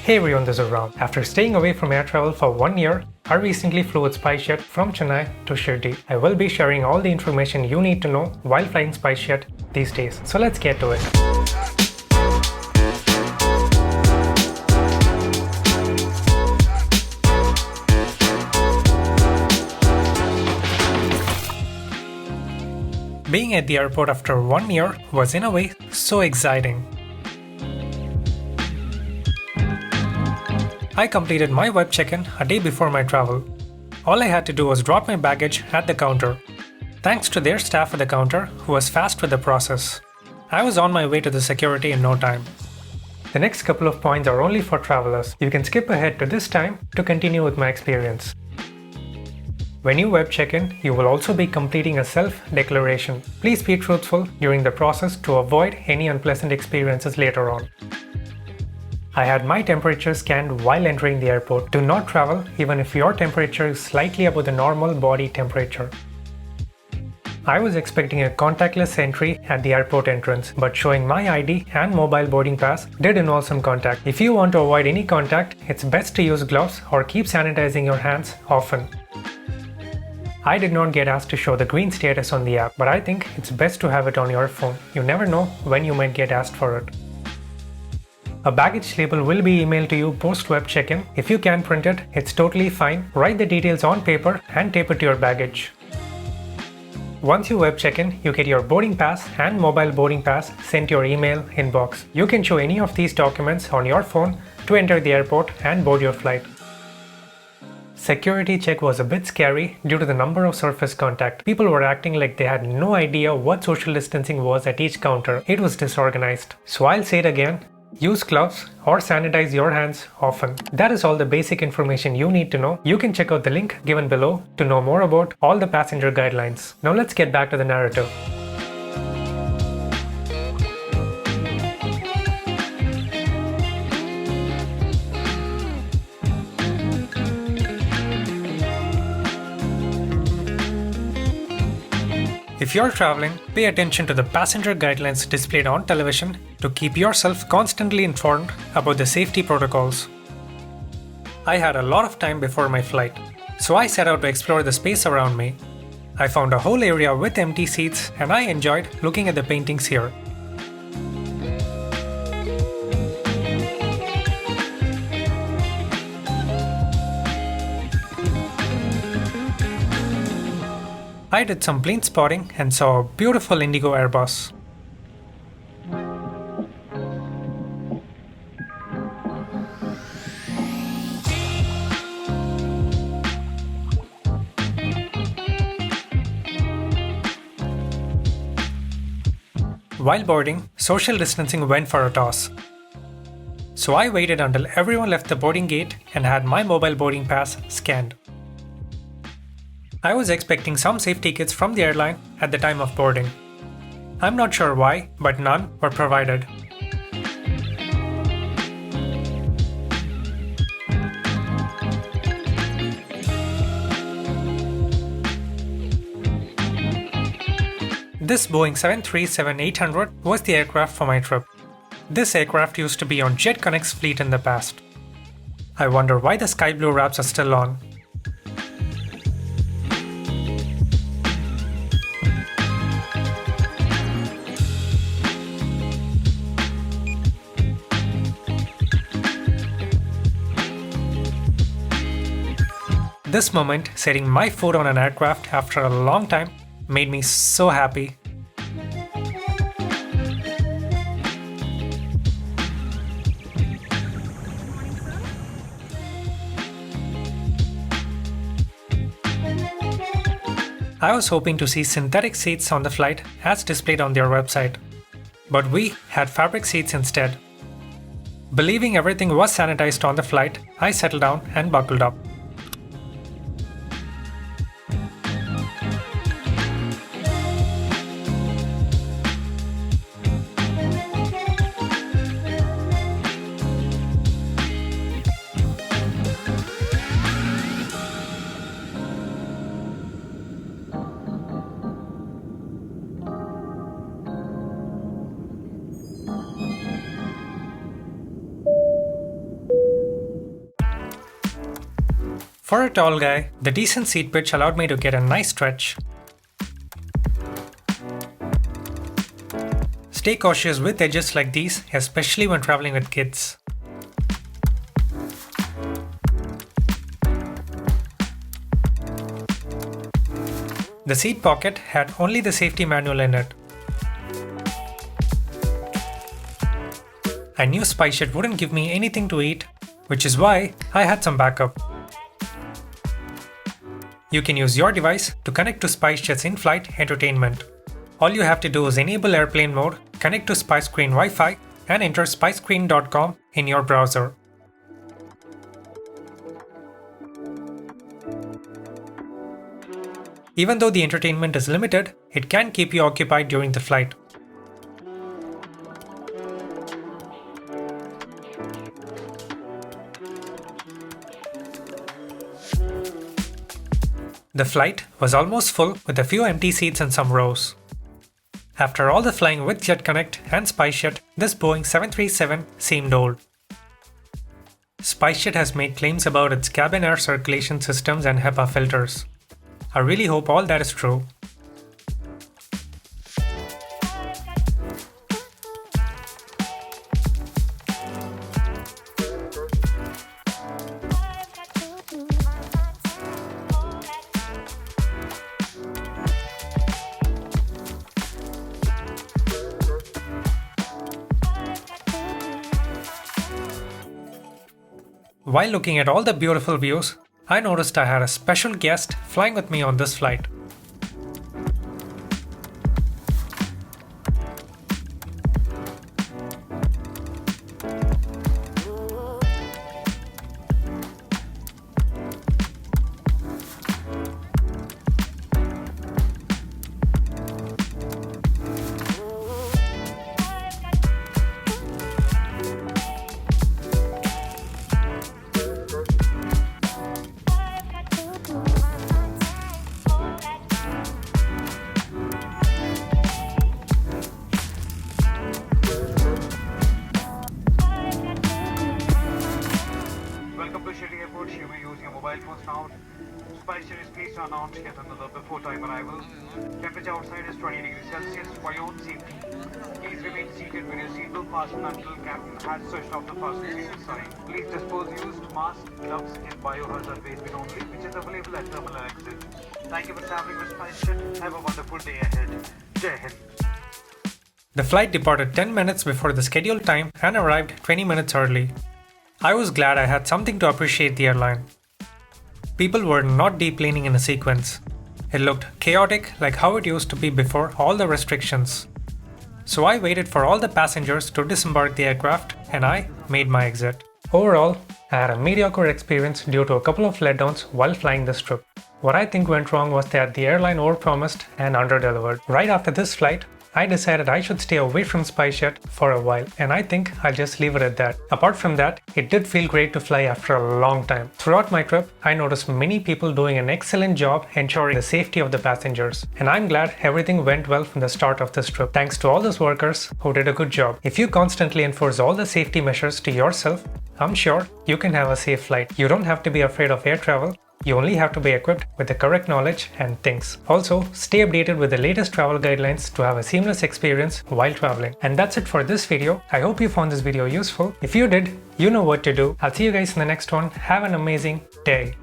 Hey everyone, this is Ram. After staying away from air travel for 1 year, I recently flew with SpiceJet from Chennai to Shirdi. I will be sharing all the information you need to know while flying SpiceJet these days. So let's get to it. Being at the airport after 1 year was in a way so exciting. I completed my web check-in a day before my travel. All I had to do was drop my baggage at the counter. Thanks to their staff at the counter who was fast with the process. I was on my way to the security in no time. The next couple of points are only for travelers. You can skip ahead to this time to continue with my experience. When you web check-in, you will also be completing a self-declaration. Please be truthful during the process to avoid any unpleasant experiences later on. I had my temperature scanned while entering the airport. Do not travel even if your temperature is slightly above the normal body temperature. I was expecting a contactless entry at the airport entrance, but showing my ID and mobile boarding pass did involve some contact. If you want to avoid any contact, it's best to use gloves or keep sanitizing your hands often. I did not get asked to show the green status on the app, but I think it's best to have it on your phone. You never know when you might get asked for it. A baggage label will be emailed to you post-web check-in. If you can print it, it's totally fine. Write the details on paper and tape it to your baggage. Once you web check-in, you get your boarding pass and mobile boarding pass sent to your email inbox. You can show any of these documents on your phone to enter the airport and board your flight. Security check was a bit scary due to the number of surface contact. People were acting like they had no idea what social distancing was at each counter. It was disorganized. So I'll say it again. Use gloves or sanitize your hands often. That is all the basic information you need to know. You can check out the link given below to know more about all the passenger guidelines. Now let's get back to the narrative. If you're traveling, pay attention to the passenger guidelines displayed on television to keep yourself constantly informed about the safety protocols. I had a lot of time before my flight, so I set out to explore the space around me. I found a whole area with empty seats and I enjoyed looking at the paintings here. I did some plane spotting and saw a beautiful Indigo Airbus. While boarding, social distancing went for a toss. So I waited until everyone left the boarding gate and had my mobile boarding pass scanned. I was expecting some safety kits from the airline at the time of boarding. I'm not sure why, but none were provided. This Boeing 737-800 was the aircraft for my trip. This aircraft used to be on Jet Connect's fleet in the past. I wonder why the sky blue wraps are still on. This moment, setting my foot on an aircraft after a long time, made me so happy. I was hoping to see synthetic seats on the flight as displayed on their website, but we had fabric seats instead. Believing everything was sanitized on the flight, I settled down and buckled up. For a tall guy, the decent seat pitch allowed me to get a nice stretch. Stay cautious with edges like these, especially when traveling with kids. The seat pocket had only the safety manual in it. I knew SpiceJet wouldn't give me anything to eat, which is why I had some backup. You can use your device to connect to SpiceJet's in-flight entertainment. All you have to do is enable airplane mode, connect to SpiceScreen Wi-Fi, and enter spicescreen.com in your browser. Even though the entertainment is limited, it can keep you occupied during the flight. The flight was almost full with a few empty seats in some rows. After all the flying with JetConnect and SpiceJet, this Boeing 737 seemed old. SpiceJet has made claims about its cabin air circulation systems and HEPA filters. I really hope all that is true. While looking at all the beautiful views, I noticed I had a special guest flying with me on this flight. You may use your mobile phones now. SpiceJet is pleased to announce yet another before time arrival. Temperature outside is 20 degrees Celsius. For your own safety, please remain seated with your seatbelt fastened until captain has switched off the fasten seatbelt sign. Please dispose used masks, gloves in biohazard waste bin only, which is available at terminal exit. Thank you for traveling with SpiceJet. Have a wonderful day ahead. Jai Hind. The flight departed 10 minutes before the scheduled time and arrived 20 minutes early. I was glad I had something to appreciate the airline. People were not deplaning in a sequence. It looked chaotic like how it used to be before all the restrictions. So I waited for all the passengers to disembark the aircraft and I made my exit. Overall, I had a mediocre experience due to a couple of letdowns while flying this trip. What I think went wrong was that the airline overpromised and underdelivered. Right after this flight, I decided I should stay away from SpiceJet for a while, and I think I'll just leave it at that. Apart from that, it did feel great to fly after a long time. Throughout my trip, I noticed many people doing an excellent job ensuring the safety of the passengers, and I'm glad everything went well from the start of this trip. Thanks to all those workers who did a good job. If you constantly enforce all the safety measures to yourself, I'm sure you can have a safe flight. You don't have to be afraid of air travel. You only have to be equipped with the correct knowledge and things. Also, stay updated with the latest travel guidelines to have a seamless experience while traveling. And that's it for this video. I hope you found this video useful. If you did, you know what to do. I'll see you guys in the next one. Have an amazing day.